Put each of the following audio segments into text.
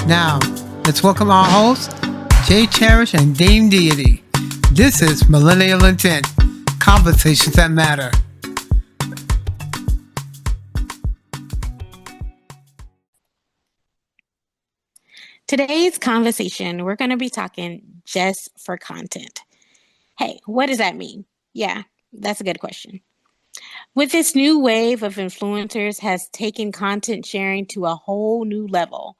Now, let's welcome our hosts, Jay Cherish and Dame Deity. This is Millennial Intent, Conversations That Matter. Today's conversation, we're going to be talking just for content. Hey, what does that mean? Yeah, that's a good question. With this new wave of influencers has taken content sharing to a whole new level.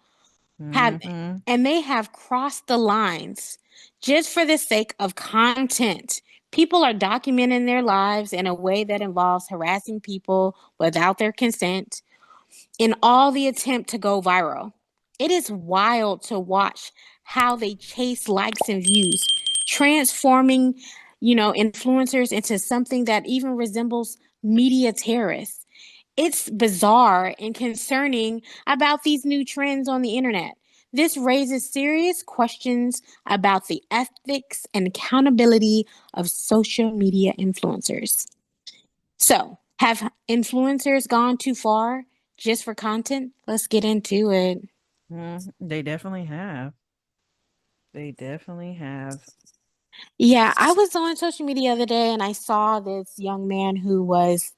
Mm-hmm. And they have crossed the lines just for the sake of content. People are documenting their lives in a way that involves harassing people without their consent in all the attempt to go viral. It is wild to watch how they chase likes and views, transforming, influencers into something that even resembles media terrorists. It's bizarre and concerning about these new trends on the internet. This raises serious questions about the ethics and accountability of social media influencers. So, have influencers gone too far just for content? Let's get into it. They definitely have. They definitely have. Yeah, I was on social media the other day and I saw this young man who was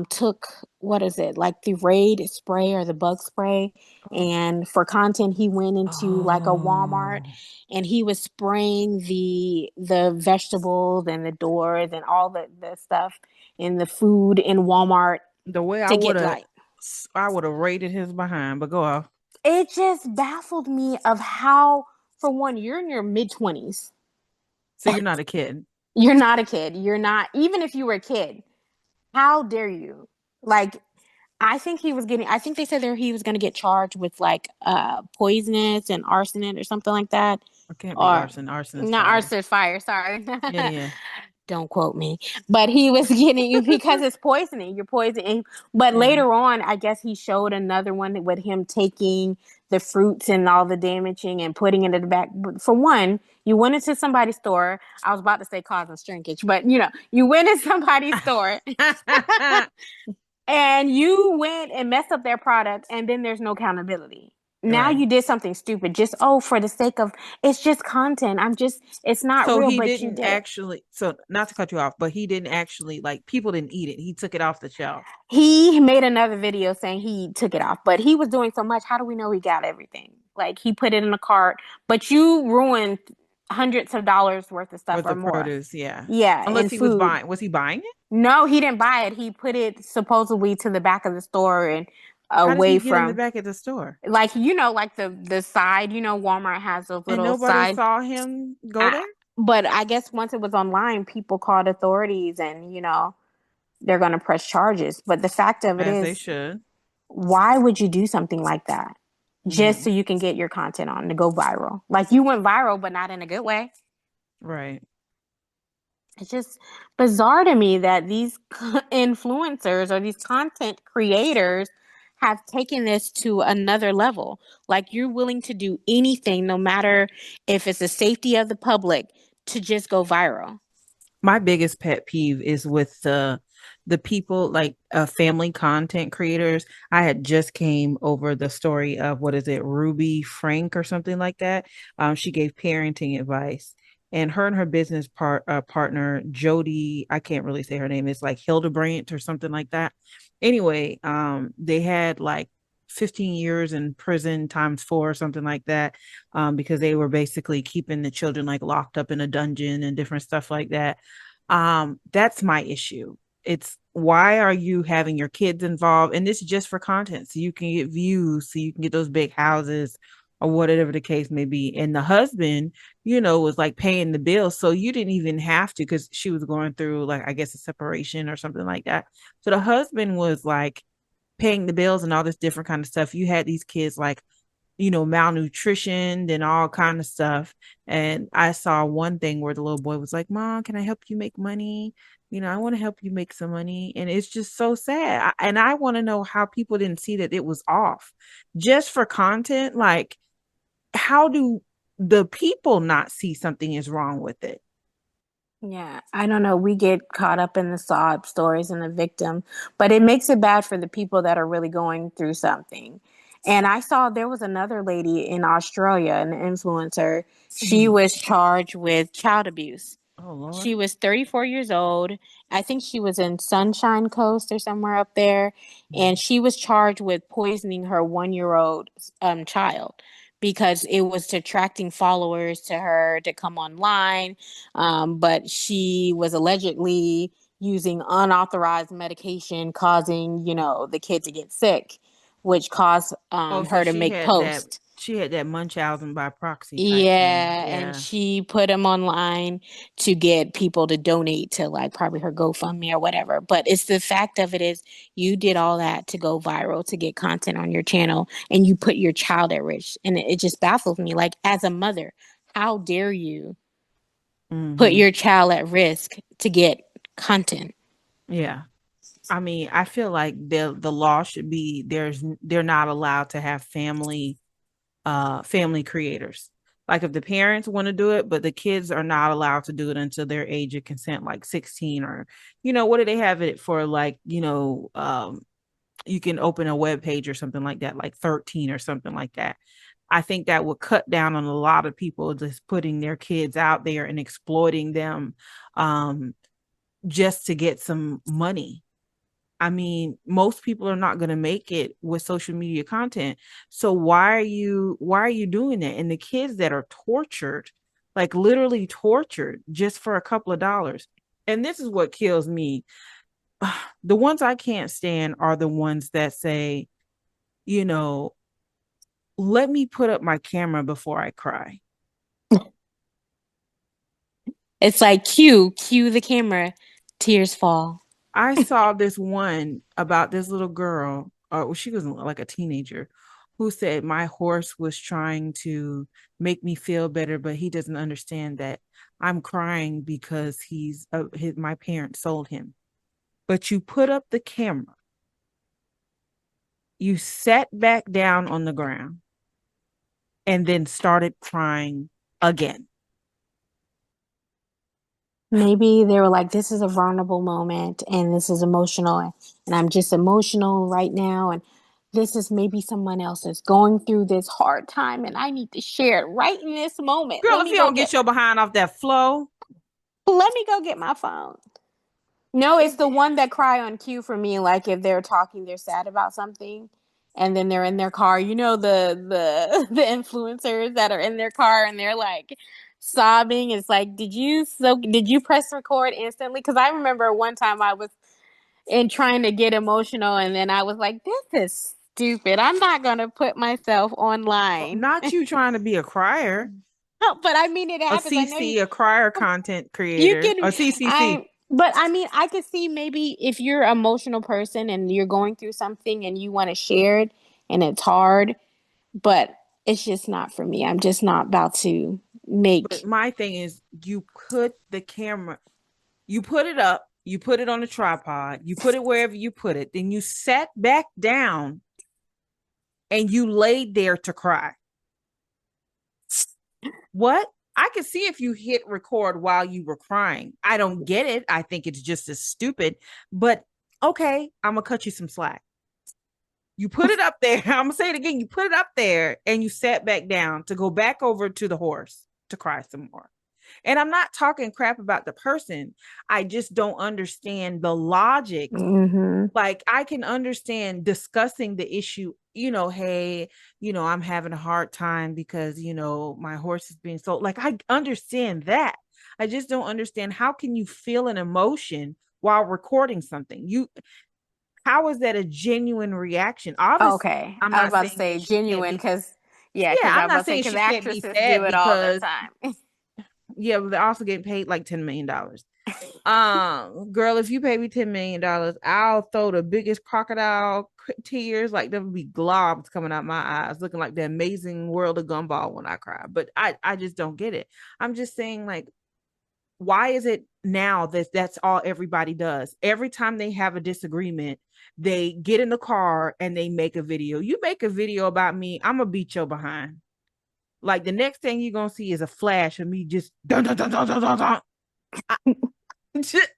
took what is it like the raid spray or the bug spray, Oh. and for content he went into like a Walmart Oh. and he was spraying the vegetables and the doors and all the stuff in the food in Walmart The way to get like I would have raided his behind, but go off. it just baffled me of how, for one, you're in your mid-20s. So you're not a kid. You're not a kid. You're not, even if you were a kid, how dare you? Like, I think they said there he was going to get charged with like poisonous and arsenic or something like that. It can't be Or arson. Arson is not fire. arson, fire, sorry. Yeah, yeah. Don't quote me. But he was getting, because it's poisoning. You're poisoning. But Yeah. later on, I guess he showed another one with him taking the fruits and all the damaging and putting it in the back. But for one, you went into somebody's store. I was about to say causing shrinkage, but you went in somebody's store and you went and messed up their product, and then there's no accountability. Now Right. you did something stupid just for the sake of, it's just content. It's not So real, he but you didn't did it. actually, so not to cut you off, but he didn't actually, like, people didn't eat it. He took it off the shelf. He made another video saying he took it off, but he was doing so much. How do we know he got everything? Like, he put it in a cart, but you ruined hundreds of dollars worth of stuff With or the more. produce, yeah. Yeah, in Unless he was food. buying, was he buying it? No, he didn't buy it. He put it supposedly to the back of the store and How did away he get in the from, back of the store? like, like the side. Walmart has those And little nobody side. saw him go I, there? but I guess once it was online, people called authorities, and they're going to press charges. But the fact of it As they is, should. why would you do something like that? Just so Mm-hmm. you can get your content on to go viral. Like, you went viral, but not in a good way. Right. It's just bizarre to me that these influencers or these content creators have taken this to another level. Like, you're willing to do anything, no matter if it's the safety of the public, to just go viral. My biggest pet peeve is with the people like family content creators. I had just came over the story of what is it, Ruby Frank or something like that. She gave parenting advice, and her business partner Jody, I can't really say her name. It's like Hildebrandt or something like that. Anyway, they had like 15 years in prison times four or something like that, because they were basically keeping the children like locked up in a dungeon and different stuff like that. That's my issue. It's why are you having your kids involved? And this is just for content, so you can get views, so you can get those big houses or whatever the case may be. And the husband, was like paying the bill. So you didn't even have to, because she was going through like, I guess, a separation or something like that. So the husband was like paying the bills and all this different kind of stuff. You had these kids like, malnutrition and all kind of stuff. And I saw one thing where the little boy was like, Mom, can I help you make money? I want to help you make some money. And it's just so sad. And I want to know how people didn't see that it was off just for content. Like, how do the people not see something is wrong with it? Yeah, I don't know. We get caught up in the sob stories and the victim, but it makes it bad for the people that are really going through something. And I saw there was another lady in Australia, an influencer. She Mhm. was charged with child abuse. Oh Lord. She was 34 years old. I think she was in Sunshine Coast or somewhere up there. And Mhm. she was charged with poisoning her 1 year old child because it was attracting followers to her to come online. But she was allegedly using unauthorized medication, causing, the kid to get sick, which caused Oh, so her to make posts. she had that Munchausen by proxy type thing. Yeah, and Yeah. she put them online to get people to donate to like probably her GoFundMe or whatever. But it's the fact of it is you did all that to go viral to get content on your channel and you put your child at risk. And it just baffles me. Like as a mother, how dare you put Hmm. your child at risk to get content? Yeah. I mean, I feel like the law should be they're not allowed to have family creators. Like if the parents want to do it, but the kids are not allowed to do it until their age of consent, like 16 or what do they have it for? Like, you can open a web page or something like that, like 13 or something like that. I think that would cut down on a lot of people just putting their kids out there and exploiting them um, just to get some money. I mean, most people are not going to make it with social media content. So why are you doing that? And the kids that are tortured, like literally tortured just for a couple of dollars. And this is what kills me. The ones I can't stand are the ones that say, you know, let me put up my camera before I cry. It's like cue the camera, tears fall. I saw this one about this little girl, or she was like a teenager, who said, my horse was trying to make me feel better, but he doesn't understand that I'm crying because my parents sold him. But you put up the camera, you sat back down on the ground, and then started crying again. Maybe they were like, this is a vulnerable moment and this is emotional and I'm just emotional right now. And this is maybe someone else is going through this hard time and I need to share it right in this moment. Girl, if you don't get your behind off that flow, Let me go get my phone. No, it's it, the one that cry on cue for me. Like if they're talking, they're sad about something, and then they're in their car. You know the the influencers that are in their car and they're like sobbing. It's like, did you press record instantly? Because I remember one time I was in trying to get emotional, and then I was like, this is stupid. I'm not gonna put myself online. not you trying to be a crier, But I mean, it a happens. I know you. CC, a crier content You creator, can a CCC. I but I mean, I could see maybe if you're an emotional person and you're going through something and you want to share it and it's hard, but it's just not for me. I'm just not about to But make. my thing is, you put the camera, you put it up, you put it on a tripod, you put it wherever you put it, then you sat back down and you laid there to cry. What? I could see if you hit record while you were crying. I don't get it. I think it's just as stupid, but okay, I'm gonna cut you some slack. You put it up there. I'm gonna say it again. You put it up there and you sat back down to go back over to the horse to cry some more. And I'm not talking crap about the person. I just don't understand the logic. Mhm. Like I can understand discussing the issue, hey, I'm having a hard time because, my horse is being sold. Like I understand that. I just don't understand how can you feel an emotion while recording something? How is that a genuine reaction? Obviously, Okay. I'm I was not about to saying say that she can't genuine be. because yeah, Yeah, because I I'm was not about to say saying because she can't be actresses do sad it all the because time. yeah, but they're also getting paid like $10 million. Girl, if you pay me $10 million, I'll throw the biggest crocodile tears, like there will be globs coming out my eyes, looking like the amazing world of gumball when I cry. But I just don't get it. I'm just saying, like, why is it now that that's all everybody does? Every time they have a disagreement, they get in the car and they make a video. You make a video about me, I'm gonna beat your behind. Like the next thing you're gonna see is a flash of me just dun dun dun dun dun dun. Dun.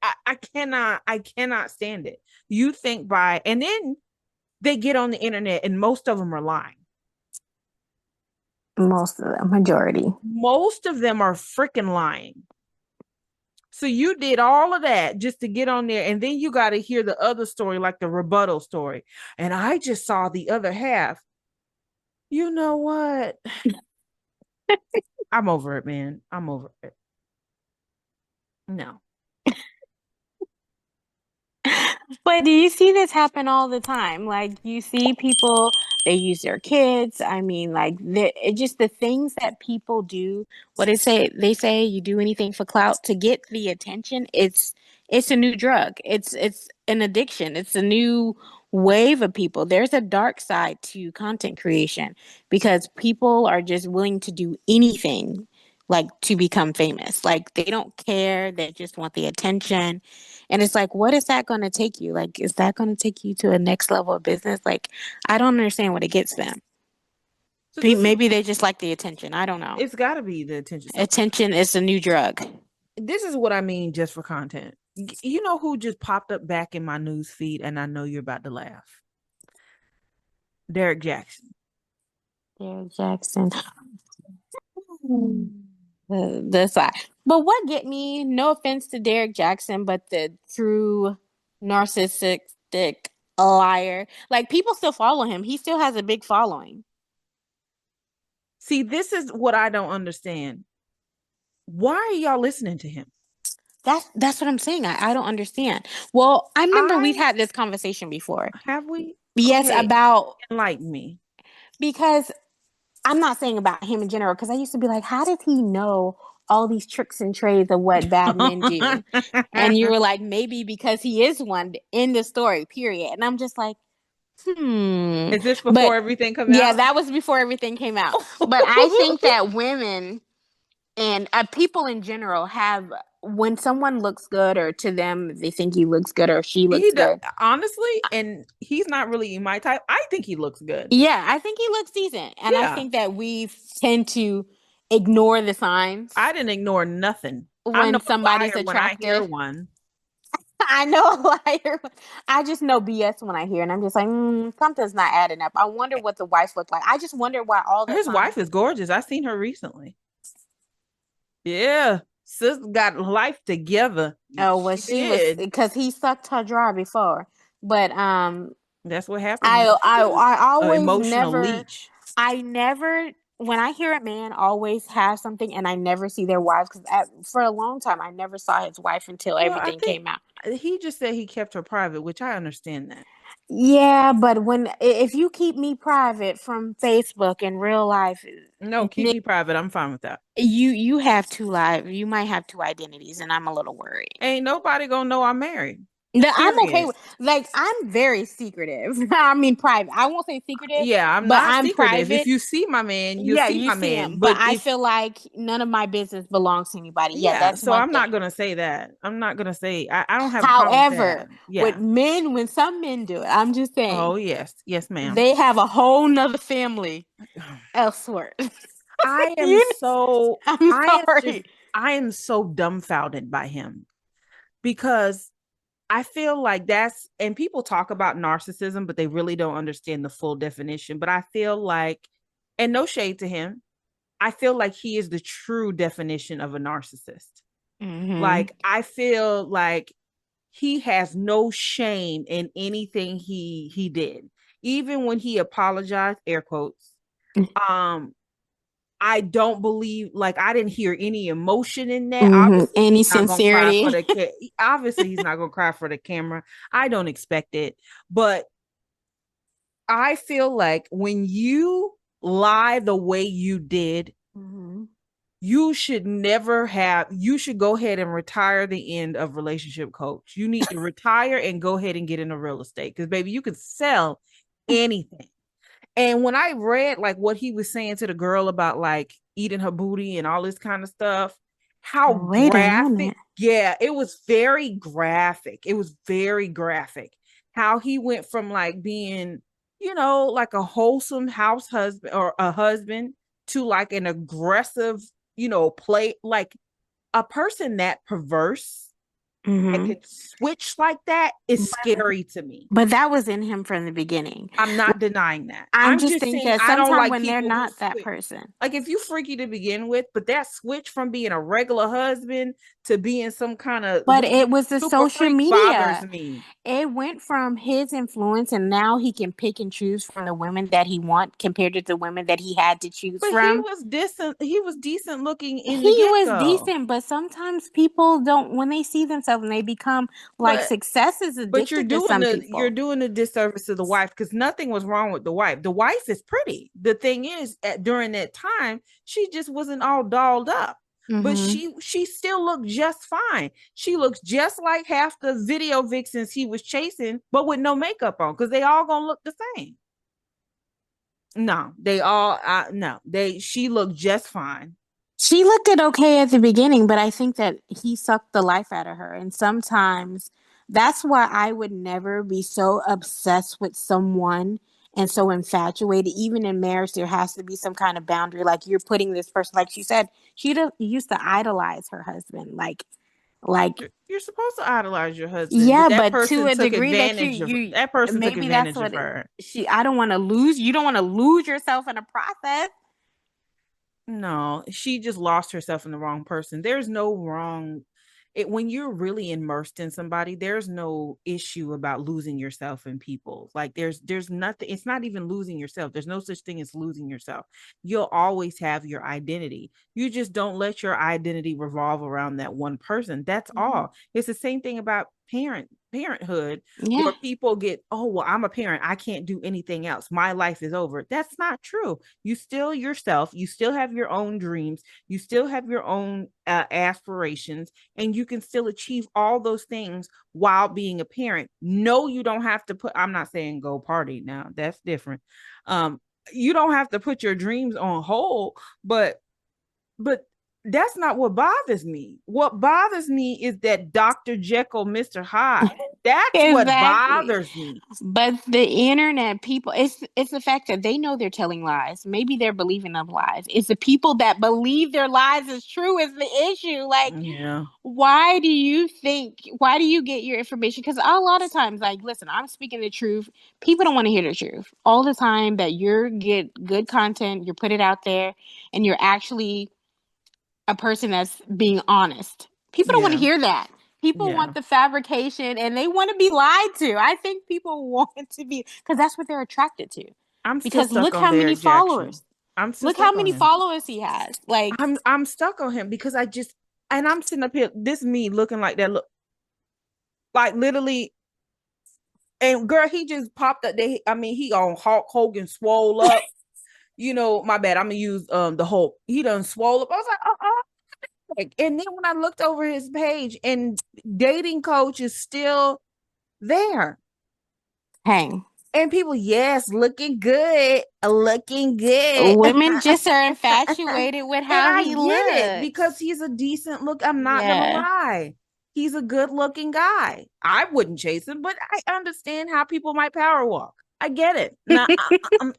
I, I cannot stand it. You think by and then they get on the internet and most of them are lying. Most of the majority. Most of them are freaking lying. So you did all of that just to get on there, and then you got to hear the other story, like the rebuttal story. And I just saw the other half. You know what? I'm over it, man. I'm over it. No. But do you see this happen all the time? Like you see people, they use their kids. I mean, like it just the things that people do. What they say you do anything for clout to get the attention. It's a new drug. It's an addiction. It's a new wave of people. There's a dark side to content creation because people are just willing to do anything like to become famous. Like they don't care. They just want the attention. And it's like, what is that going to take you? Like, is that going to take you to a next level of business? Like, I don't understand what it gets them. So this is Maybe they just like the attention. I don't know. it's got to be the attention. So Attention is a new drug. this is what I mean just for content. You know who just popped up back in my news feed, and I know you're about to laugh. Derek Jackson. Derek Jackson. The side. But what get me, no offense to Derek Jackson, but the true narcissistic liar. Like people still follow him. He still has a big following. See, this is what I don't understand. Why are y'all listening to him? That's what I'm saying. I don't understand. Well, I remember we've I had this conversation before. have we Yes, okay, about enlighten me. because I'm not saying about him in general, because I used to be like, how does he know all these tricks and trades of what bad men do? And you were like, maybe because he is one in the story, period. And I'm just like, Is this But before everything come yeah, out? that was before everything came out. But I think that women and people in general have when someone looks good or to them they think he looks good or she looks He does, good. honestly, and he's not really my type. I think he looks good. Yeah, I think he looks decent. And I Yeah. think that we tend to ignore the signs I didn't ignore nothing. I know when a somebody's liar when I hear attractive. one. I know a liar. I just know BS when I hear, and I'm just like, something's not adding up. I wonder what the wife looked like. I just wonder why all the His time. wife is gorgeous. I seen her recently. Yeah. Sis got life together. Oh, well, She she was did. because he sucked her dry before. But That's what happens when you I an always emotional never leech. I never when I hear a man always have something and I never see their wives because for a long time I never saw his wife until Well, I everything think came out. he just said he kept her private, which I understand that. Yeah, but when if you keep me private from Facebook in real life, No, keep Nick, me private. I'm fine with that. you have two lives. You might have two identities, and I'm a little worried. Ain't nobody gonna know I'm married. I'm okay Period. with like I'm very secretive. I mean private. I won't say secretive, Yeah, I'm but not I'm secretive. If private. you see my man, you'll Yeah, see you my see man. him, but But I if feel like none of my business belongs to anybody. Yeah, yeah, that's so one I'm thing. not gonna say that. I'm not gonna say I don't have a problem with that. However, with Yeah. men, when some men do it, I'm just saying Oh yes. Yes, ma'am. they have a whole nother family elsewhere. I am You, so I'm I am just sorry. I am so dumbfounded by him because I feel like that's and people talk about narcissism, but they really don't understand the full definition. But I feel like, and no shade to him, I feel like he is the true definition of a narcissist. Mm-hmm. Like I feel like he has no shame in anything he did. Even when he apologized, air quotes, um, I don't believe like I didn't hear any emotion in that. Mm-hmm. Obviously, Any he's not gonna cry for sincerity? obviously he's not gonna cry for the camera. I don't expect it, but I feel like when you lie the way you did, Mm-hmm. you should go ahead and retire the end of relationship coach. You need to retire and go ahead and get into real estate because baby, you could sell anything. And when I read like what he was saying to the girl about like eating her booty and all this kind of stuff, how Wait a graphic. minute. Yeah, it was very graphic. It was very graphic. How he went from like being, like a wholesome house husband or a husband to like an aggressive, play like a person that perverse. that Mm-hmm. could switch like that is scary to me. But that was in him from the beginning. I'm not denying that. I'm I'm just just thinking saying that I don't sometimes like when they're people who not that switch. person. Like if you freaky to begin with, but that switch from being a regular husband to being some kind of But it was the super social freak bothers media. me. It went from his influence, and now he can pick and choose from the women that he want compared to the women that he had to choose But he from. was decent. He was decent looking in the He get was go. decent, but sometimes people don't, when they see themselves and they become like But success is but addictive to some you're people. doing a disservice to the wife because nothing was wrong with the wife. The wife is pretty. The thing is, during that time, she just wasn't all dolled up. But Mm-hmm. she still looked just fine. She looks just like half the video vixens he was chasing, but with no makeup on, because they all gonna look the same. No, they all no, they she looked just fine. She looked it okay at the beginning, but I think that he sucked the life out of her. And sometimes that's why I would never be so obsessed with someone and so infatuated. Even in marriage, there has to be some kind of boundary. Like you're putting this person, like she said, used to idolize her husband. Like You're supposed to idolize your husband, but yeah, but to a degree that that person took maybe that's advantage of what her. I don't want to lose. You don't want to lose yourself in a process. No, she just lost herself in the wrong person. There's no wrong when you're really immersed in somebody, there's no issue about losing yourself in people. Like there's nothing, it's not even losing yourself. There's no such thing as losing yourself. You'll always have your identity. You just don't let your identity revolve around that one person. That's Mhm. all. It's the same thing about parenthood, Yeah. where people get, oh well, I'm a parent, I can't do anything else, my life is over. That's not true. You still yourself, you still have your own dreams, you still have your own aspirations, and you can still achieve all those things while being a parent. No, you don't have to put, I'm not saying go party now, that's different. um you don't have to put your dreams on hold, but that's not what bothers me. What bothers me is that Dr. Jekyll, Mr. Hyde. That's what Exactly. bothers me. But the internet people, it's the fact that they know they're telling lies. Maybe they're believing them lies. It's the people that believe their lies is true is the issue. Like, Yeah. why do you get your information? Because a lot of times, like, listen, I'm speaking the truth. People don't want to hear the truth. All the time that you get good content, you put it out there, and you're actually a person that's being honest. People don't want to Yeah. hear that. People Yeah. want the fabrication and they want to be lied to. I think people want to be, because that's what they're attracted to. I'm still Because stuck look on how many Derek Jackson. followers. I'm still Look how stuck on many him. followers he has. Like, I'm stuck on him because I just, and I'm sitting up here, this me looking like that, look like literally. And girl, he just popped up there. I mean, he on Hulk Hogan swole up. You know, my bad. I'm gonna use the Hulk. He done swole up. I was like, and then when I looked over his page, and dating coach is still there. hang. And people, yes, looking good. Women just are infatuated with And how I he get it looks. because he's a decent look. I'm not gonna Yeah. lie. He's a good looking guy. I wouldn't chase him, but I understand how people might power walk. I get it. Not, I'm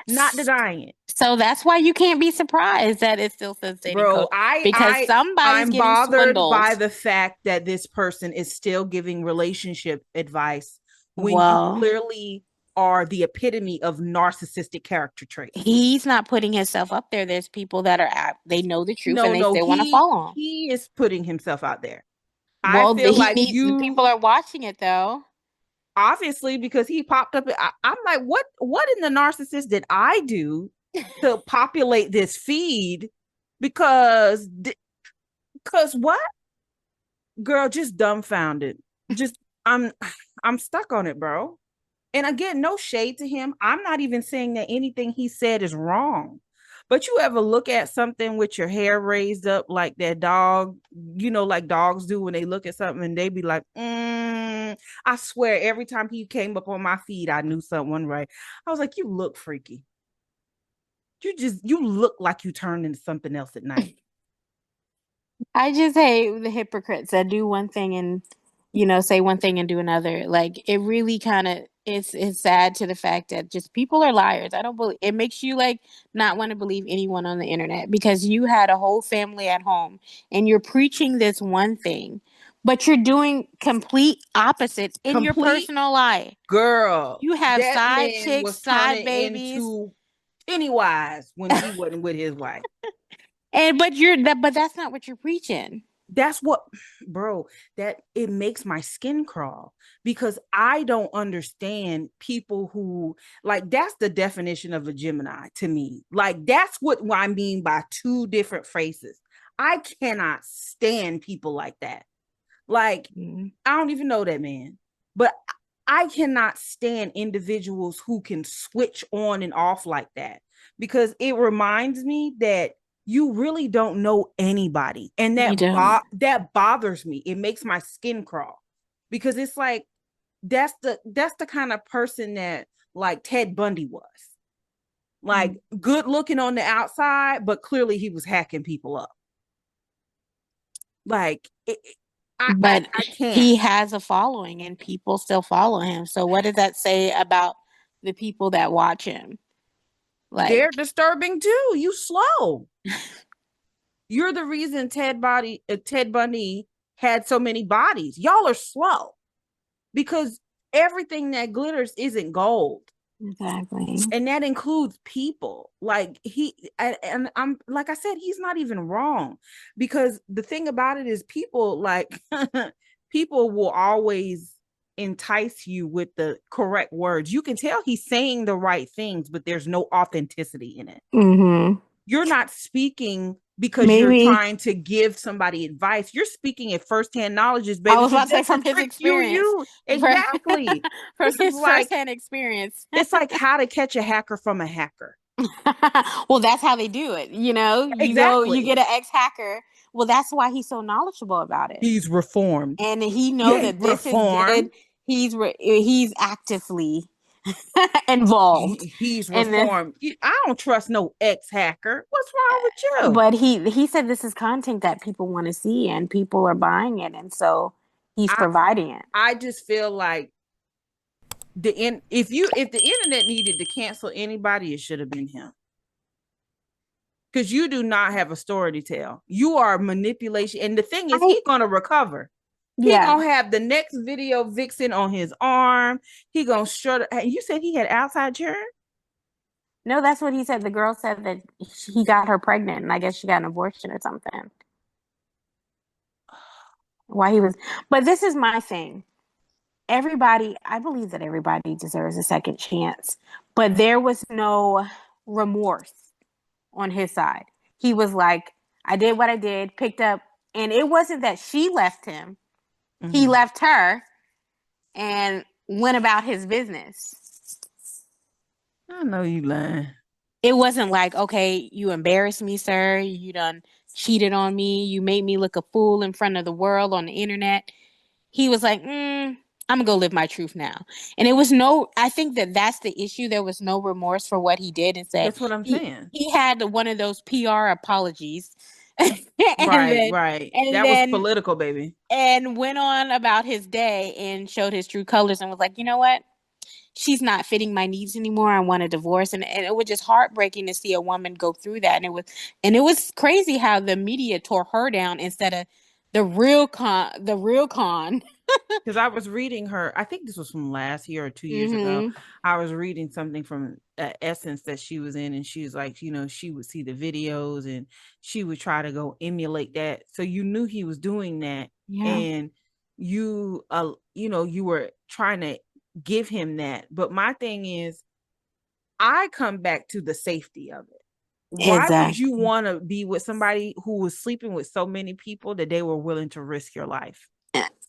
not denying it. So that's why you can't be surprised that it still says dating Bro, coach, because somebody's I'm getting bothered by swindled. the fact that this person is still giving relationship advice when you Well, clearly are the epitome of narcissistic character traits. he's not putting himself up there. There's people that they know the truth and No, they no, still want to follow him. he is putting himself out there. I Well, feel he like needs you, people are watching it though. obviously, because he popped up. I'm like, what in the narcissist did I do to populate this feed? Because because what? Girl, just dumbfounded. Just I'm I'm stuck on it, bro. And again, no shade to him. I'm not even saying that anything he said is wrong. But you ever look at something with your hair raised up like that dog, like dogs do when they look at something and they be like, I swear every time he came up on my feed, I knew something right. I was like, you look freaky. You look like you turned into something else at night. I just hate the hypocrites that do one thing and say one thing and do another. Like it really kind of it's sad to the fact that just people are liars. I don't believe it makes you like not want to believe anyone on the internet because you had a whole family at home and you're preaching this one thing, But you're doing complete opposite in your Complete personal life. girl. You have That side man chicks, was side turning babies. into Pennywise when he wasn't with his wife. And but that's not what you're preaching. That's what, bro, that it makes my skin crawl because I don't understand people who, like, that's the definition of a Gemini to me. Like, that's what I mean by two different faces. I cannot stand people like that. Like, I don't even know that man, but I cannot stand individuals who can switch on and off like that because it reminds me that you really don't know anybody, and You don't. that bothers me. It makes my skin crawl because it's like that's the kind of person that like Ted Bundy was. Like good looking on the outside, but clearly he was hacking people up. Like But I can't. he has a following and people still follow him. So what does that say about the people that watch him? They're Like, disturbing too. You slow. You're the reason Ted Bundy had so many bodies. Y'all are slow because everything that glitters isn't gold. exactly. And that includes people. Like and I'm like I said, he's not even wrong because the thing about it is people like people will always entice you with the correct words. You can tell he's saying the right things, but there's no authenticity in it. Mm-hmm. You're not speaking because you're Maybe trying to give somebody advice. You're speaking at firsthand knowledge, I baby, was because about to say that's the from his trick you experience. use. From, Exactly. from This is his like firsthand experience. it's like how to catch a hacker from a hacker. Well, that's how they do it. You Exactly. get an ex-hacker. Well, that's why he's so knowledgeable about it. He's reformed. And he He know ain't that this is reformed. good. He's actively involved. He's And then, reformed. I don't trust no ex hacker. What's wrong with you? but he said this is content that people want to see and people are buying it, and so he's I providing it. I just feel like if the internet needed to cancel anybody, it should have been him. Because you do not have a story to tell. You are manipulation. And the thing is, I he's gonna recover. He Yeah. gonna have the next video vixen on his arm. He gonna shut. You said he had outside churn? No, that's what he said. The girl said that he got her pregnant, and I guess she got an abortion or something. Why he was, but this is my thing. I believe that everybody deserves a second chance, but there was no remorse on his side. He was like, I did what I did, picked up, and it wasn't that she left him. He left her and went about his business. I know you lying. It wasn't like, okay, you embarrassed me, sir. You done cheated on me. You made me look a fool in front of the world on the internet. He was like, I'm gonna go live my truth now. And I think that that's the issue. There was no remorse for what he did and said That's what I'm saying. he had one of those PR apologies. and Right, then, right. and That was then, political, baby. and went on about his day and showed his true colors and was like, you know what? She's not fitting my needs anymore. I want a divorce. And it was just heartbreaking to see a woman go through that. And it was crazy how the media tore her down instead of the real con. Because I was reading her, I think this was from last year or 2 years ago. Mm-hmm. I was reading something from Essence that she was in, and she was like, she would see the videos and she would try to go emulate that. So you knew he was doing that, Yeah. and you were trying to give him that. But my thing is, I come back to the safety of it. Why would you Exactly. want to be with somebody who was sleeping with so many people that they were willing to risk your life?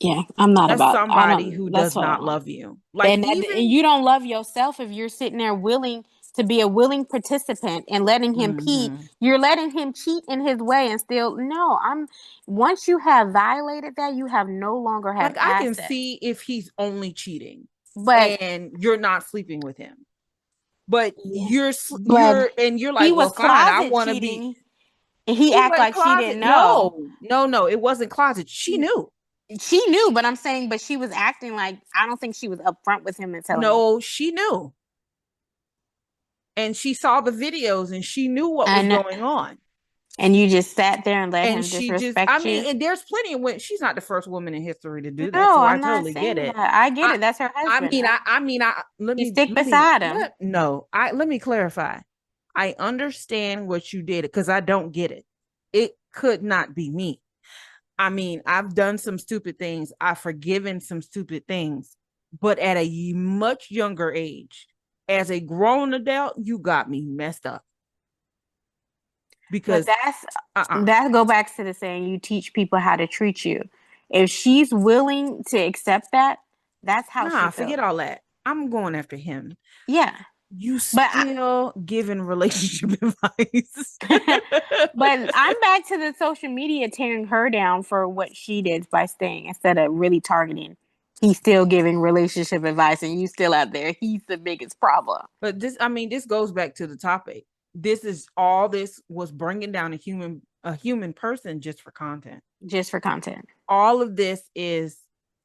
Yeah, I'm not That's about. I somebody don't. who That's does what I not don't. love you. Like, And even you don't love yourself if you're sitting there willing to be a willing participant and letting him cheat. You're letting him cheat in his way and still no. Once you have violated that, you have no longer have like, I can access. see if he's only cheating But and you're not sleeping with him. But yeah, you're but he like, was well, fine, I closet want to be. cheating, and he He act went like she didn't closet. know. No, it wasn't closet. She knew. She knew, but I'm saying, but she was acting like I don't think she was upfront with him and telling him. No, she knew. And she saw the videos and she knew what was And going on. And you just sat there and let And him she just, I disrespect mean, you? and there's plenty of women. She's not the first woman in history to do that, No, so I I'm not totally get saying it. that. I get I, it. That's her I husband. mean, let You me, stick beside him. no, let me clarify. I understand what you did because I don't get it. It could not be me. I mean, I've done some stupid things. I've forgiven some stupid things, but at a much younger age, as a grown adult, you got me messed up But because that's uh-uh. that go back to the saying you teach people how to treat you. If she's willing to accept that, that's how she Nah, feels. forget all that. I'm going after him. Yeah. You But still giving relationship advice. but I'm back to the social media tearing her down for what she did by staying instead of really targeting. He's still giving relationship advice and you still out there. He's the biggest problem. But this, I mean, this goes back to the topic. This is all this was bringing down a human person just for content. Just for content. All of this is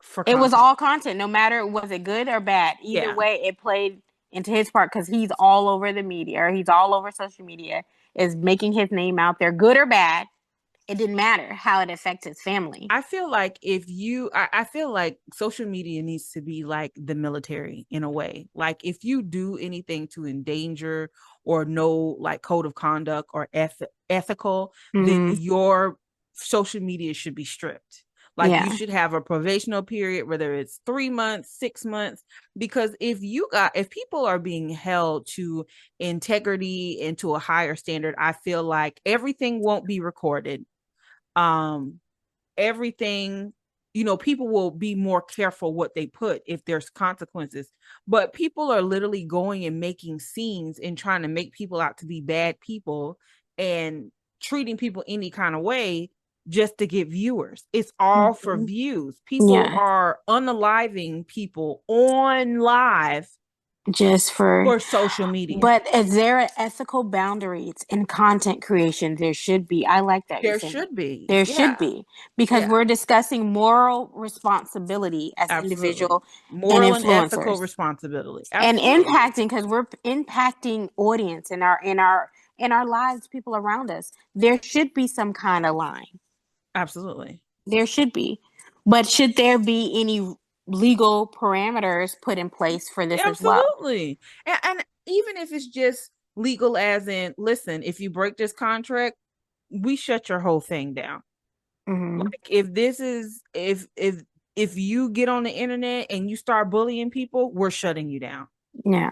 for It was content. all content, no matter was it good or bad. Either Yeah. way, it played into his part because he's all over the media or he's all over social media, is making his name out there, good or bad. It didn't matter how it affects his family. I feel like I feel like social media needs to be like the military in a way. Like if you do anything to endanger or no like code of conduct or ethical, then Mm-hmm. your social media should be stripped. Like you Yeah. should have a probational period, whether it's 3 months, 6 months, because if people are being held to integrity and to a higher standard, I feel like everything won't be recorded. Um, everything, people will be more careful what they put if there's consequences, but people are literally going and making scenes and trying to make people out to be bad people and treating people any kind of way just to get viewers. It's all for Mm-hmm. views. People Yeah. are unaliving people on live Just for, for social media. but is there ethical boundaries in content creation? There should be. I like that you There said that. should be, There should yeah. be, because Yeah, we're discussing moral responsibility as absolutely. individual and Moral and ethical influencers responsibility, and absolutely. impacting, because we're impacting audience in our lives, people around us. There should be some kind of line. Absolutely. There should be. But should there be any legal parameters put in place for this as well? Absolutely. And even if it's just legal, as in, listen, if you break this contract, we shut your whole thing down. Mm-hmm. Like if this is if you get on the internet and you start bullying people, we're shutting you down. Yeah.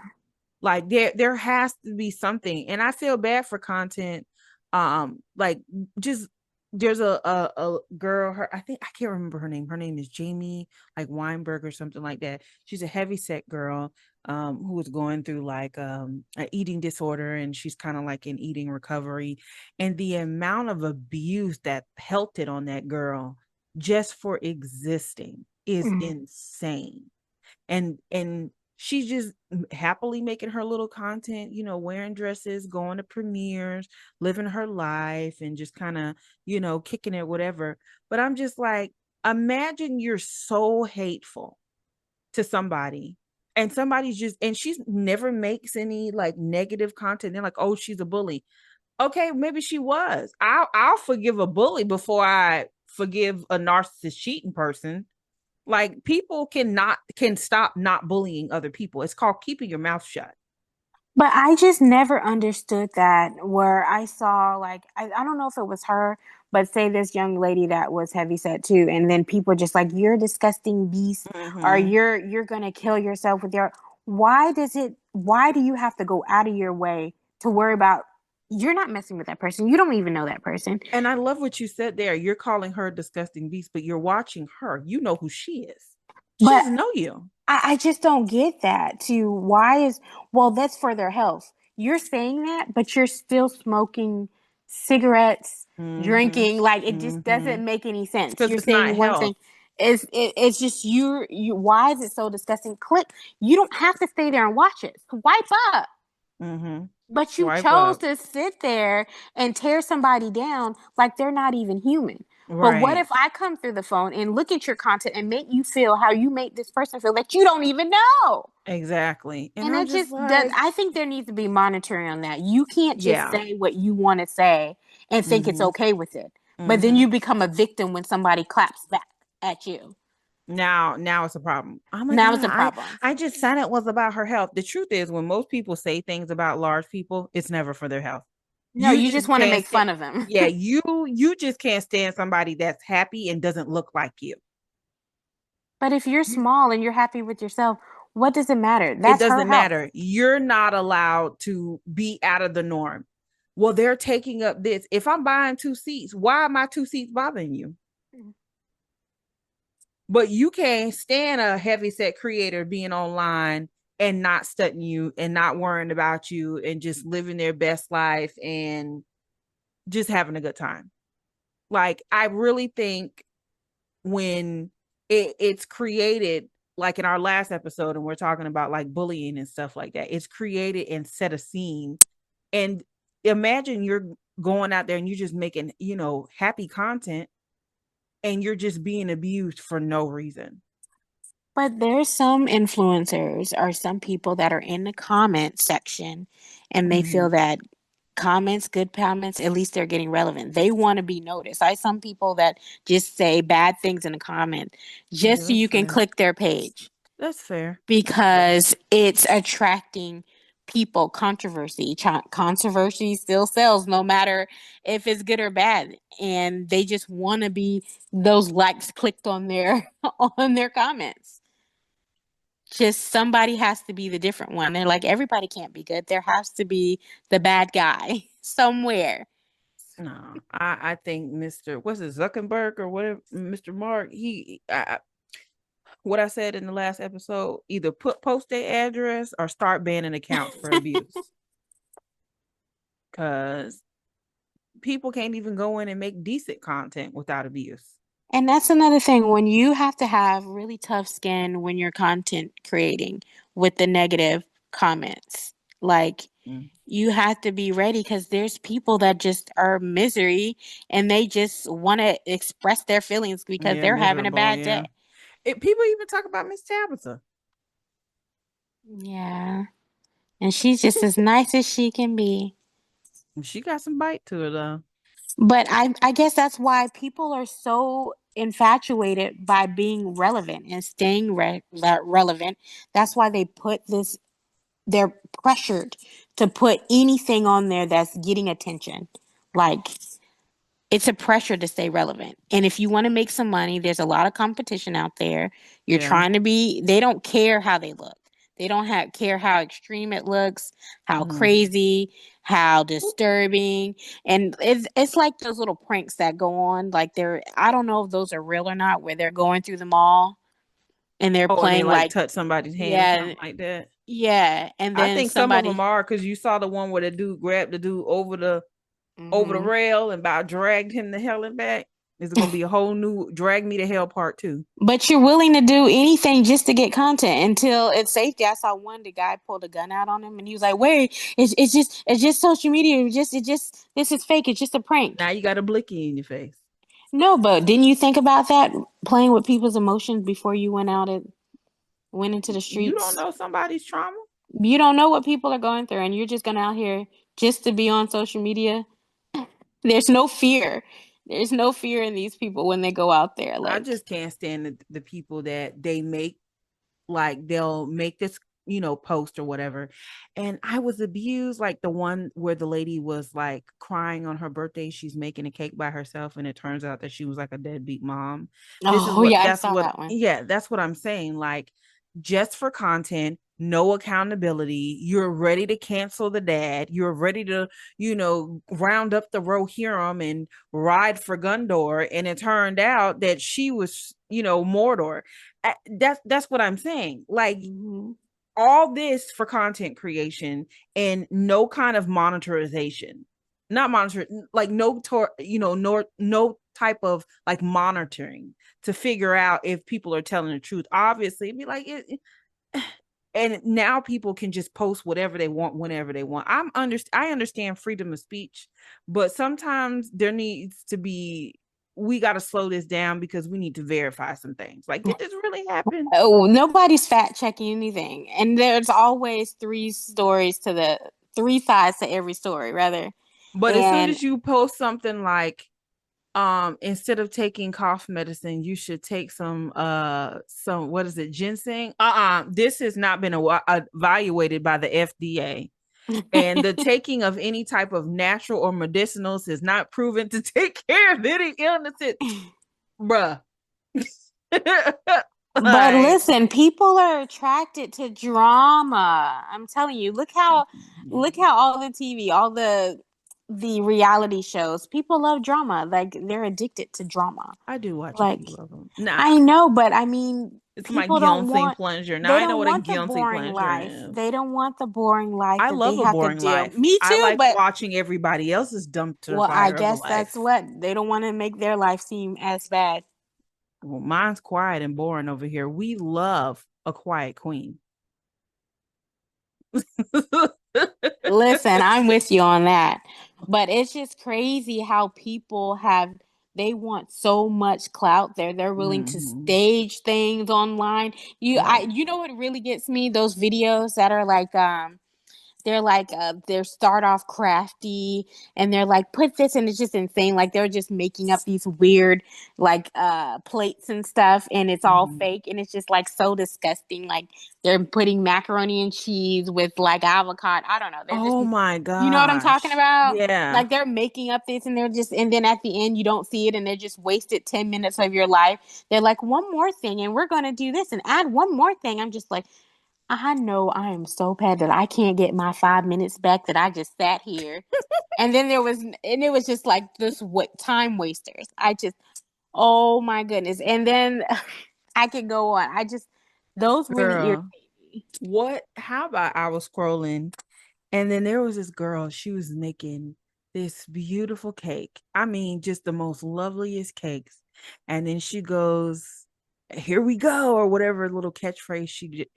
Like there has to be something, and I feel bad for content. Like just there's a girl, her, I think, I can't remember her name. Her name is Jamie like Weinberg or something like that. She's a heavy set girl who was going through like an eating disorder, and she's kind of like in eating recovery, and the amount of abuse that pelted on that girl just for existing is Mm-hmm. insane. And she's just happily making her little content, wearing dresses, going to premieres, living her life, and just kind of, kicking it, whatever. But I'm just like, imagine you're so hateful to somebody, and somebody's just, and she's never makes any like negative content. They're like, oh, she's a bully. Okay, maybe she was. I'll forgive a bully before I forgive a narcissist cheating person. Like people can stop not bullying other people. It's called keeping your mouth shut. But I just never understood that, where I saw, like, I don't know if it was her, but say this young lady that was heavy set too, and then people just like, you're a disgusting beast, or Mm-hmm. you're gonna kill yourself with your, why do you have to go out of your way to worry about, you're not messing with that person, you don't even know that person. And I love what you said there. You're calling her a disgusting beast, but you're watching her. You know who she is. She But doesn't know you. I just don't get that. To why is, well, that's for their health. You're saying that, but you're still smoking cigarettes, Mm-hmm. drinking. Like it just Mm-hmm. doesn't make any sense. Because You're it's not saying one health. thing. It's just you. Why is it so disgusting? Click. You don't have to stay there and watch it. Swipe up. Mm-hmm. But you Swipe chose up. to sit there and tear somebody down like they're not even human. But what Right. if I come through the phone and look at your content and make you feel how you make this person feel that you don't even know? Exactly. And And I'm that just just does, like, I think there needs to be monitoring on that. You can't just yeah. say what you want to say and think it's Mm-hmm. okay with it. But then Mm-hmm. you become a victim when somebody claps back at you. Now it's a problem. Oh my Now God. it's a problem. I just said it was about her health. The truth is when most people say things about large people, it's never for their health. No, You you just just want to can't make stand fun of them. yeah, you just can't stand somebody that's happy and doesn't look like you. But if you're You small and you're happy with yourself, what does it matter? it That's her doesn't health. matter. You're not allowed to be out of the norm. Well, they're taking up this. If I'm buying two seats, why are my two seats bothering you? But you can't stand a heavy set creator being online and not studying you and not worrying about you and just living their best life and just having a good time. Like I really think when it's created, like in our last episode, and we're talking about like bullying and stuff like that, it's created and set a scene. And imagine you're going out there and you're just making, happy content and you're just being abused for no reason. But there's some influencers or some people that are in the comment section and they Mm-hmm. feel that comments, good comments, at least they're getting relevant. They want to be noticed. I some people that just say bad things in the comment Yeah, just so that's you can fair. click their page That's fair. because it's attracting people. Controversy still sells no matter if it's good or bad, and they just want to be those likes clicked on their on their comments. Just somebody has to be the different one. They're like, everybody can't be good. There has to be the bad guy somewhere. No, I think Mr. What's it, Zuckerberg or whatever, Mr. Mark, what I said in the last episode, either post their address or start banning accounts for abuse. Cause people can't even go in and make decent content without abuse. And that's another thing when you have to have really tough skin when you're content creating with the negative comments. Like Mm. you have to be ready because there's people that just are misery and they just want to express their feelings because Yeah, they're having a miserable. bad Yeah. day. People even talk about Miss Tabitha. Yeah. And she's just as nice as she can be. She got some bite to her though. But I guess that's why people are so infatuated by being relevant and staying relevant. That's why they put this, they're pressured to put anything on there that's getting attention. Like it's a pressure to stay relevant. And if you want to make some money, there's a lot of competition out there. You're Yeah. trying to be, they don't care how they look. They don't care how extreme it looks, how Mm. crazy, how disturbing. And it's like those little pranks that go on. Like I don't know if those are real or not, where they're going through the mall and they're Oh, and they playing like like, touch somebody's hand or yeah, something like that. yeah. And I then think some of them somebody, are because you saw the one where the dude grabbed the dude over the mhm. rail and about dragged him to hell and back. There's gonna be a whole new drag me to hell part two. But you're willing to do anything just to get content until it's safety. I saw one, the guy pulled a gun out on him and he was like, wait, it's just social media. This is fake. It's just a Now prank. you got a blicky in your face. No, but didn't you think about that? Playing with people's emotions before you went into the You don't streets. know somebody's trauma. You don't know what people are going through and you're just going out here just to be on social media. There's no fear. There's no fear in these people when they go out there. I Like, just can't stand the people that they make, like they'll make this post or whatever, and I was abused, like the one where the lady was like crying on her birthday, she's making a cake by herself and it turns out that she was like a deadbeat mom. This is oh what yeah, I that's saw what that one. Yeah, that's what I'm saying. Like just for content, no accountability, you're ready to cancel the dad, you're ready to round up the Rohirrim and ride for Gondor, and it turned out that she was Mordor. That's what I'm saying. Like Mhm. all this for content creation and no kind of monetization, not monitor, like no type of like monitoring to figure out if people are telling the truth. Obviously it'd be like and now people can just post whatever they want whenever they want. I understand freedom of speech, but sometimes there needs to be, we got to slow this down because we need to verify some things. Like, did this really happen? Oh, nobody's fact checking anything. And there's always three sides to every story, rather. But as soon And as you post something like, instead of taking cough medicine, you should take some, what is it, ginseng. This has not been evaluated by the FDA. And the taking of any type of natural or medicinals is not proven to take care of any illnesses, bruh. but Like, listen, people are attracted to drama. I'm telling you, look how all the TV, all the reality shows, people love drama. Like they're addicted to drama. I do watch a Like few of them. Nah, I know, but I mean, it's my people don't guilty want pleasure. Now they I know don't what a want the guilty boring pleasure life. is. They don't want the boring life I that they love a have to boring deal. life. Me I too, like but watching everybody else's dumpster well, I fire of a guess that's life. what they don't want to make their life seem as bad. Well, mine's quiet and boring over here. We love a quiet queen. Listen, I'm with you on that. But it's just crazy how people have they want so much clout there. They're willing to Mhm. stage things online. Right. You know what really gets me? Those videos that are like they're like they're start off crafty and they're like put this and it's just insane, like they're just making up these weird like plates and stuff and it's all Mhm. fake and it's just like so disgusting, like they're putting macaroni and cheese with like avocado, I don't know, they're just, Oh my you know what I'm talking gosh. about, Yeah. like they're making up this and they're just, and then at the end you don't see it and they're just wasted 10 minutes of your life. They're like one more thing and we're going to do this and add one more thing. I'm just like, I know I am so bad that I can't get my 5 minutes back that I just sat here. And then it was just like this what time wasters. I just, oh my goodness. And then I could go on. I just, those really irritate Girl, me. what? How about I was scrolling and then there was this girl, she was making this beautiful cake. I mean, just the most loveliest cakes. And then she goes, "Here we go," or whatever little catchphrase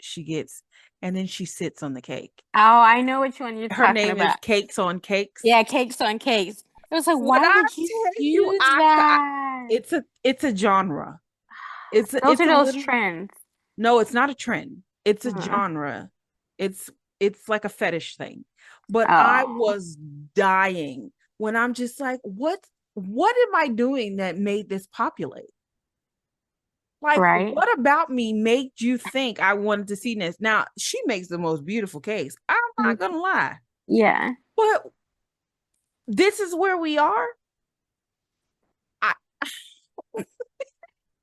she gets. And then she sits on the cake. Oh, I know which one you're Her talking name is about. Cakes on Cakes. Yeah, cakes on cakes. It was like, When why I would you tell you, choose that? it's a genre. Those It's are a those little, trends. no, it's not a trend. It's a Mm. genre. It's it's like a fetish thing. But I Oh, was dying when I'm just like, what am I doing that made this populate? Like, right. what about me made you think I wanted to see this? Now, she makes the most beautiful cakes. I'm Mm, not gonna lie. yeah. But this is where we are. I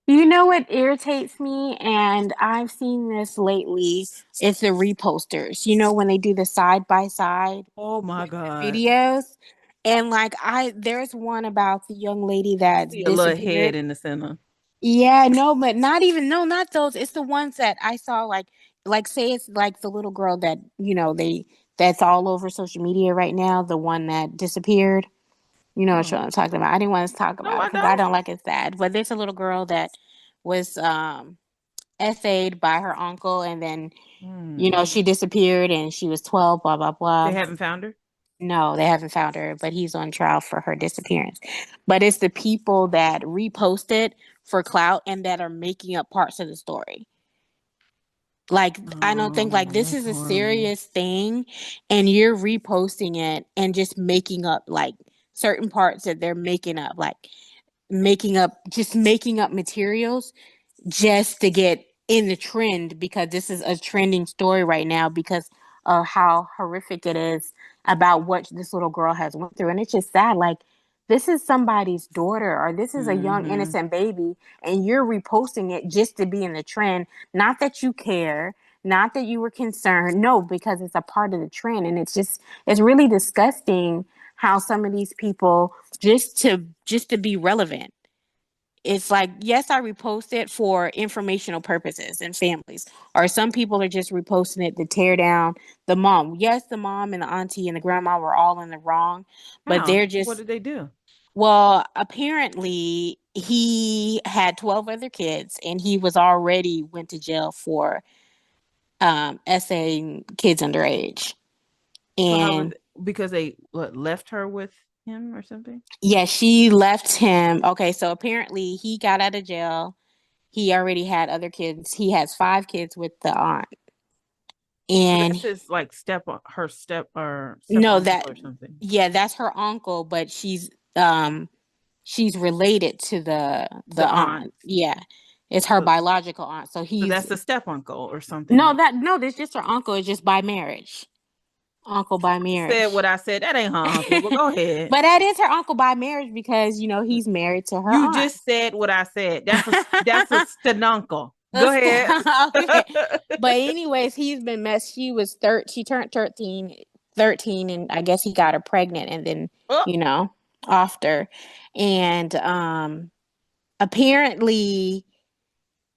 You know what irritates me, and I've seen this lately, is the reposters. You know, when they do the side by side oh my with the God. videos. And like there's one about the young lady that See a little head disappeared. in the center. Yeah, no, but not even, no, not those. It's the ones that I saw like say it's like the little girl that, you know, that's all over social media right now, the one that disappeared. You know what Oh, I'm talking about. I didn't want to talk no, about it I because I don't. don't like it sad. But there's a little girl that was essayed by her uncle, and then you Hmm. know she disappeared, and she was 12. Blah blah They blah. haven't found her. No, they haven't found her, but he's on trial for her disappearance. But it's the people that repost it for clout and that are making up parts of the story. Like I don't think like Oh, this that's is a horrible. serious thing, and you're reposting it and just making up like certain parts that they're making up, like making up materials just to get in the trend because this is a trending story right now because of how horrific it is about what this little girl has went through. And it's just sad, like this is somebody's daughter or this is a young Mm-hmm. innocent baby and you're reposting it just to be in the trend. Not that you care, not that you were concerned, no, because it's a part of the trend. And it's really disgusting how some of these people just to be relevant, it's like, yes, I repost it for informational purposes and families. Or some people are just reposting it to tear down the mom. Yes, the mom and the auntie and the grandma were all in the wrong, but How? they're What just, did they do? well, apparently he had 12 other kids and he was already went to jail for essaying kids underage. So how was And because they what left her with him or something? yeah, she left him. Okay, so apparently he got out of jail. He already had other kids. He has 5 kids with the aunt. So And that's his like step or step no, uncle that or something. yeah, that's her uncle, but she's related to the The aunt. aunt. Yeah. It's her So, biological aunt. So so he's that's the step uncle or something no, like. that no, that's just her uncle. It's just by marriage. Uncle by Said marriage. what I said. That ain't her uncle, but go ahead. But that is her uncle by marriage because he's married to her You aunt. just said what I said. That's a stununcle. Go ahead. Okay. But anyways, he's been messed. She turned 13, and I guess he got her pregnant and then, Oh, you know, after. And apparently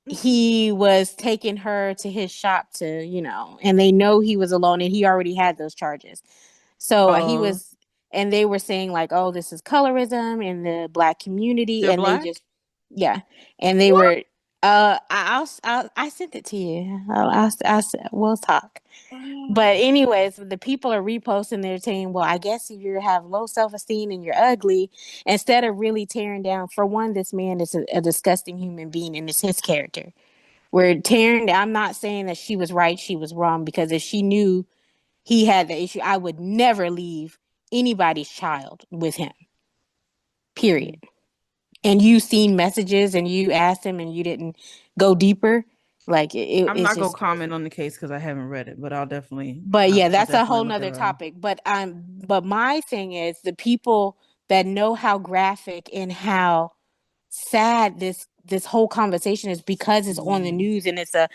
he was taking her to his shop to, and they know he was alone and he already had those charges. So he oh, was, and they were saying like, "Oh, this is colorism in the black community," they're and they black. just, yeah, and they What? were. I sent it to you. We'll talk. But anyways, the people are reposting. They're saying, "Well, I guess if you have low self esteem and you're ugly," instead of really tearing down. For one, this man is a disgusting human being, and it's his character. We're tearing down. I'm not saying that she was right, she was wrong, because if she knew he had the issue, I would never leave anybody's child with him. Period. And you seen messages and you asked him and you didn't go deeper. Like I'm it's not gonna just comment crazy. on the case because I haven't read it, but But yeah, I'll that's a definitely whole look it nother up. topic. But my thing is the people that know how graphic and how sad this whole conversation is, because it's on the Mm, news and it's a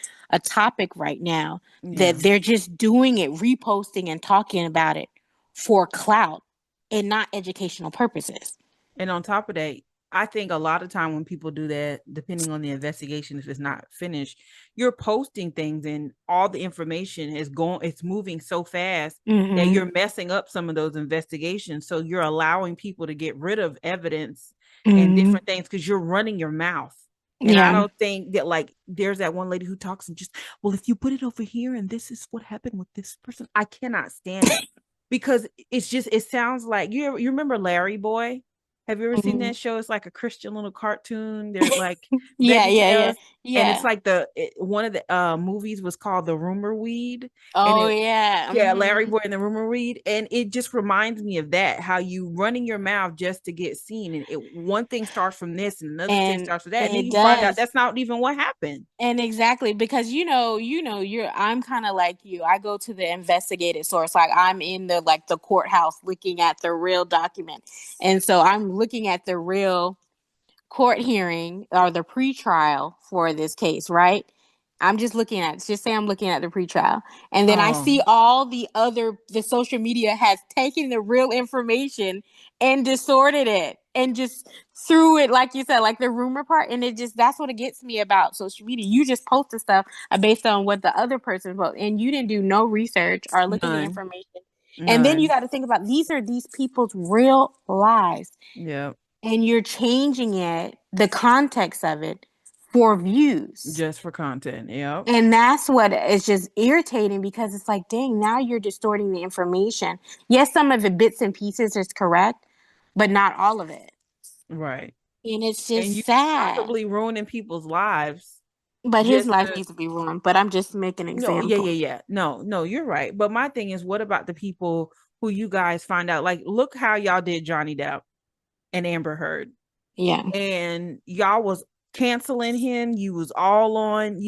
topic right now, that yeah. they're just doing it, reposting and talking about it for clout and not educational purposes. And on top of that, I think a lot of time when people do that, depending on the investigation, if it's not finished, you're posting things and all the information is going, it's moving so fast that Mm-hmm. you're messing up some of those investigations. So you're allowing people to get rid of evidence and Mm-hmm. different things because you're running your mouth. And I Yeah. don't think that, like, there's that one lady who talks and just, well, if you put it over here and this is what happened with this person, I cannot stand it because it's just, it sounds like you remember Larry Boy? Have you ever seen Mm-hmm. that show? It's like a Christian little cartoon. They're like Yeah, veggie yeah, yeah, tales. And it's yeah. like one of the movies was called The Rumor Weed. And Oh it, yeah. yeah, Larry Mm-hmm. Boy and the Rumor Weed. And it just reminds me of that, how you running your mouth just to get seen. And one thing starts from this and another thing And starts from that. And then it you find out does. that's not even what happened. And exactly, because I'm kind of like you. I go to the investigative source. Like I'm in the courthouse looking at the real document. And so I'm looking at the real court hearing or the pretrial for this case, right? I'm just say I'm looking at the pretrial. And then I Oh, see the social media has taken the real information and distorted it and just threw it, like you said, like the rumor part. And that's what it gets me about social media. You just post the stuff based on what the other person wrote, and you didn't do no research or look at the none. information. And then you None. got to think about, these are these people's real lives, Yeah. and you're changing the context of it for views. Just for content. Yep. And that's what is just irritating, because it's like, dang, now you're distorting the information. Yes, some of the bits and pieces is correct, but not all of it. Right. And it's And you just sad. possibly ruining people's lives But his just life to. needs to be ruined. But I'm just making an No, yeah, yeah, example. yeah. No, no, you're right. But my thing is, what about the people who you guys find out? Like, look how y'all did Johnny Depp and Amber Heard, Yeah. and y'all was canceling him. You was all on,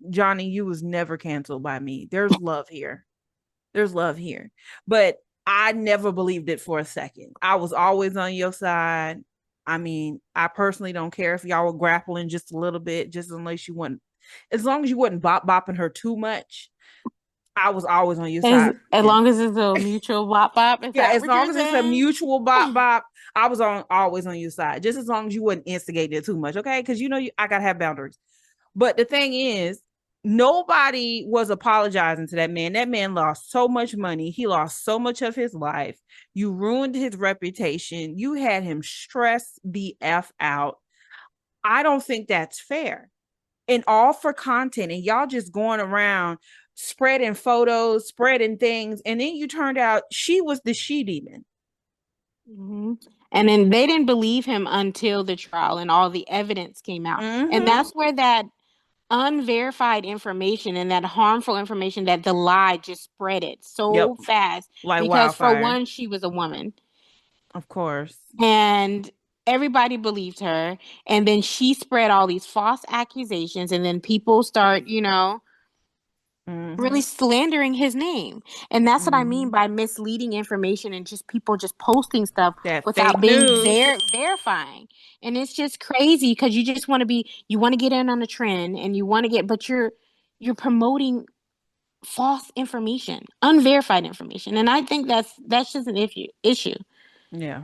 Johnny, you was never canceled by me. There's love here. There's love here. But I never believed it for a second. I was always on your side. I mean, I personally don't care if y'all were grappling just a little bit, just unless you weren't, as long as you wasn't bopping her too much. I was always on your side. As long as it's a mutual bop bop, is Yeah, that as what long you're as it's a saying? mutual bop, I was always on your side. Just as long as you wasn't instigating it too much, okay? Because I gotta have boundaries. But the thing is, nobody was apologizing to that man. That man lost so much money. He lost so much of his life. You ruined his reputation. You had him stress the F out. I don't think that's fair. And all for content. And y'all just going around spreading photos, spreading things. And then you turned out she was the she demon. Hmm. And then they didn't believe him until the trial and all the evidence came out. And Mm-hmm. that's where that unverified information and that harmful information that the lie just spread it Yep, so fast like because for wildfire. one, she was a woman Of course. and everybody believed her. And then she spread all these false accusations and then people start, really Mm-hmm. slandering his name. And that's what I mean Mm-hmm. by misleading information and just people just posting stuff That without fake being news. verifying. And it's just crazy because you just want to be you want to get in on the trend and you want to get but you're promoting false information, unverified information. And I think that's just an issue, Yeah,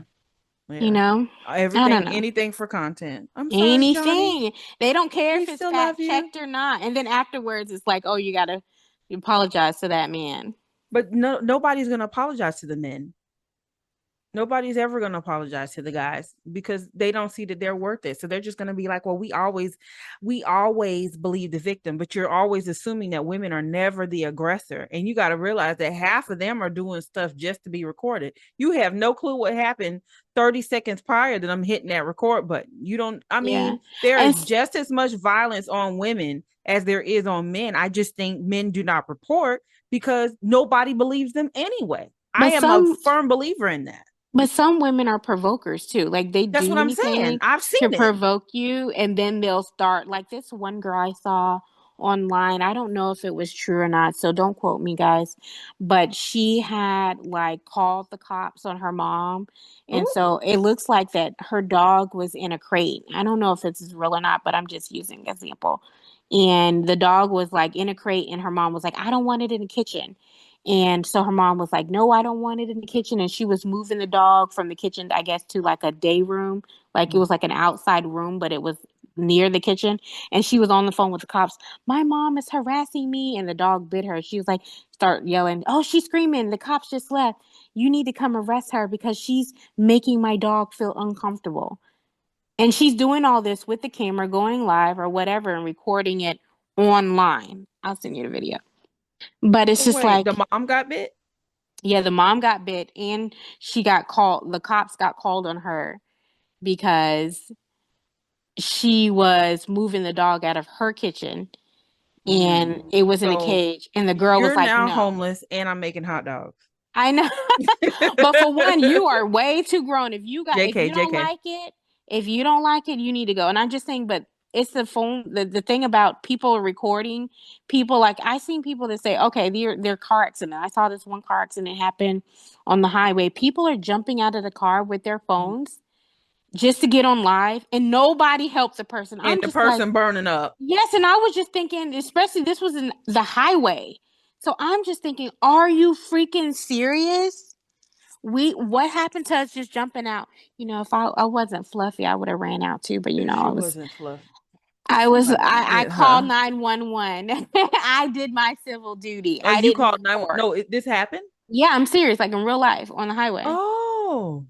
you yeah. know? I don't Everything, know. anything for content. I'm sorry, Johnny. Anything. They don't care We if it's still love fact you. checked or not. And then afterwards it's like, "Oh, you apologize to that man." But no, nobody's gonna apologize to the men. Nobody's ever going to apologize to the guys because they don't see that they're worth it. So they're just going to be like, well, we always believe the victim, but you're always assuming that women are never the aggressor. And you got to realize that half of them are doing stuff just to be recorded. You have no clue what happened 30 seconds prior that I'm hitting that record button. You don't, I Yeah. mean, there And is just as much violence on women as there is on men. I just think men do not report because nobody believes them anyway. I but am a some firm believer in that. But some women are provokers too. Like they That's what do I'm saying. anything I've to seen it. provoke you and then they'll start like this one girl I saw online. I don't know if it was true or not, so don't quote me guys. But she had like called the cops on her mom. And Ooh. so it looks like that her dog was in a crate. I don't know if it's real or not, but I'm just using an example. And the dog was like in a crate and her mom was like, I don't want it in the kitchen. And so her mom was like, no, I don't want it in the kitchen. And she was moving the dog from the kitchen, I guess, to like a day room. Like it was like an outside room, but it was near the kitchen. And she was on the phone with the cops. My mom is harassing me. And the dog bit her. She was like, start yelling, oh, she's screaming. The cops just left. You need to come arrest her because she's making my dog feel uncomfortable. And she's doing all this with the camera going live or whatever and recording it online. I'll send you the video. But it's So just wait, like, the mom got bit? yeah, the mom got bit and she got called, the cops got called on her because she was moving the dog out of her kitchen and Mm. it was in a So cage and the girl was you're like, now no. homeless and I'm making hot dogs. I know. But for one, you are way too grown. If JK, you don't JK. like it, if you don't like it, you need to go. And I'm just saying, but it's the phone the thing about people recording people like I seen people that say, okay, they're car accident. I saw this one car accident happen on the highway. People are jumping out of the car with their phones just to get on live and nobody helps the person. And I'm the just like, person burning up. yes, and I was just thinking, especially this was in the highway. So I'm just thinking, are you freaking serious? What happened to us just jumping out? If I wasn't fluffy, I would have ran out too. But If I you was wasn't fluffy, I was somebody I get called her. 911. I did my civil duty. Oh, I you didn't called 911. report. No, this happened? Yeah, I'm serious, like in real life on the highway. Oh.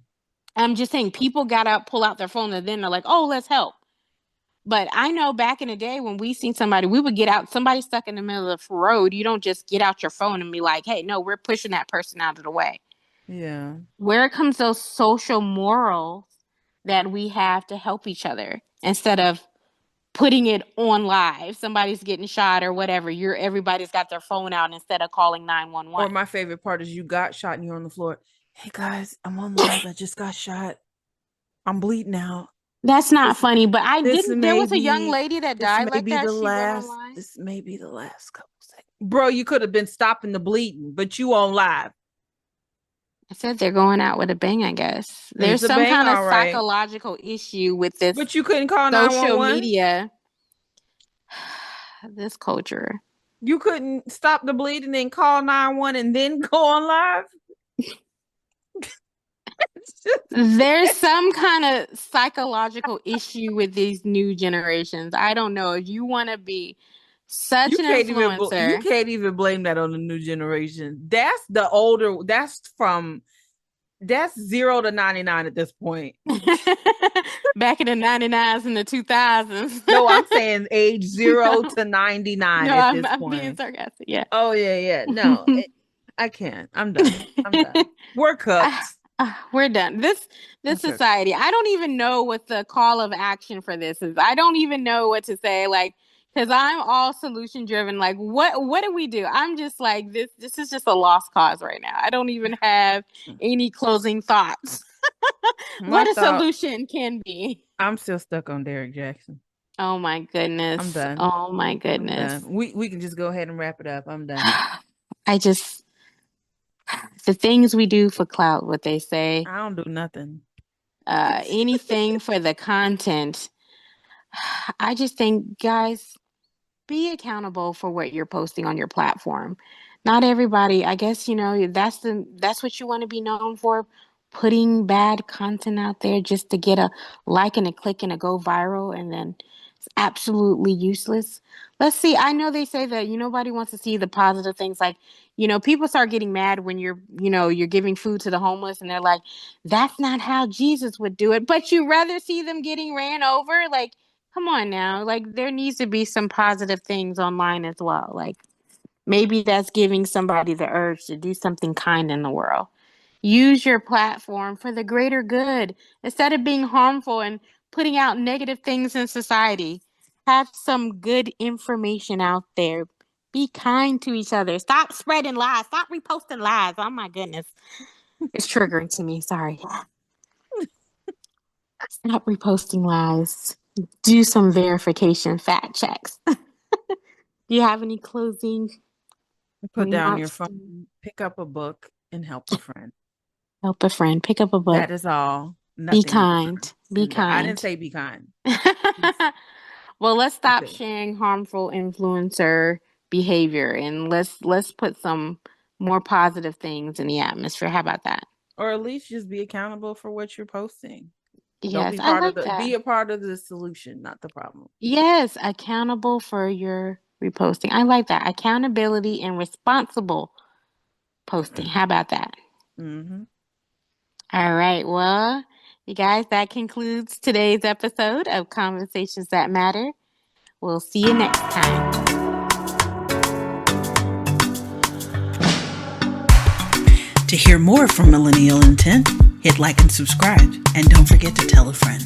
I'm just saying people gotta pull out their phone and then they're like, oh, let's help. But I know back in the day when we seen somebody, we would get out, somebody stuck in the middle of the road. You don't just get out your phone and be like, hey, no, we're pushing that person out of the way. Yeah. Where comes those social morals that we have to help each other instead of putting it on live? Somebody's getting shot or whatever. Everybody's got their phone out instead of calling Or 911. my favorite part is you got shot and you're on the floor. Hey guys, I'm on live. I just got shot. I'm bleeding out. That's not This funny, but I this didn't. There may was a young be lady that this died may like be that. the She went last online. this may be the last couple seconds. Bro, you could have been stopping the bleeding, but you on live. I said they're going out with a bang, I guess. It's There's a some bang, kind of all right. psychological issue with this But you couldn't call social 911. media, this culture. You couldn't stop the bleeding and call 911 and then go on live. There's some kind of psychological issue with these new generations. I don't know if you want to be such You an can't even you influencer. can't even blame that on the new generation. That's the older. That's 0 to 99 at this point. Back in the 99s and the 2000s. No, I'm saying age 0 to 99 No, at I'm, this I'm being point. sarcastic. Yeah. Oh yeah, yeah. No, I can't. I'm done. I'm done. We're Ah, cooked. we're done. This I'm cooked. society. I don't even know what the call of action for this is. I don't even know what to say. Like, Because I'm all solution driven. Like, what do we do? I'm just like, this is just a lost cause right now. I don't even have any closing thoughts. My What a thought, solution can be. I'm still stuck on Derek Jackson. Oh my I'm goodness. done. Oh my I'm goodness. done. We can just go ahead and wrap it up. I'm done. I just, the things we do for clout, what they say, I don't do nothing. anything for the content. I just think, guys, be accountable for what you're posting on your platform. Not everybody, I guess, that's what you want to be known for, putting bad content out there just to get a like and a click and a go viral, and then it's absolutely useless. Let's see. I know they say that nobody wants to see the positive things, like, people start getting mad when you're giving food to the homeless, and they're like, that's not how Jesus would do it, but you rather see them getting ran over. Like, come on now. Like, there needs to be some positive things online as well. Like, maybe that's giving somebody the urge to do something kind in the world. Use your platform for the greater good instead of being harmful and putting out negative things in society. Have some good information out there. Be kind to each other. Stop spreading lies. Stop reposting lies. Oh my goodness. It's triggering to me. Sorry. Stop reposting lies. Do some verification, fact checks. Do you have any closing Put down your remarks? phone, pick up a book, and help a friend. Help a friend. Pick up a book. That is all. Be Nothing more. kind. Be And I didn't kind. say be kind. Well, let's stop Okay. sharing harmful influencer behavior, and let's put some more positive things in the atmosphere. How about that? Or at least just be accountable for what you're posting. Don't Yes, be I part of like the that. be a part of the solution, not the problem. Yes, accountable for your reposting. I like that. Accountability and responsible posting. How about that? Mm-hmm. All right. Well, you guys, that concludes today's episode of Conversations That Matter. We'll see you next time. To hear more from Millennial Intent, hit like and subscribe, and don't forget to tell a friend.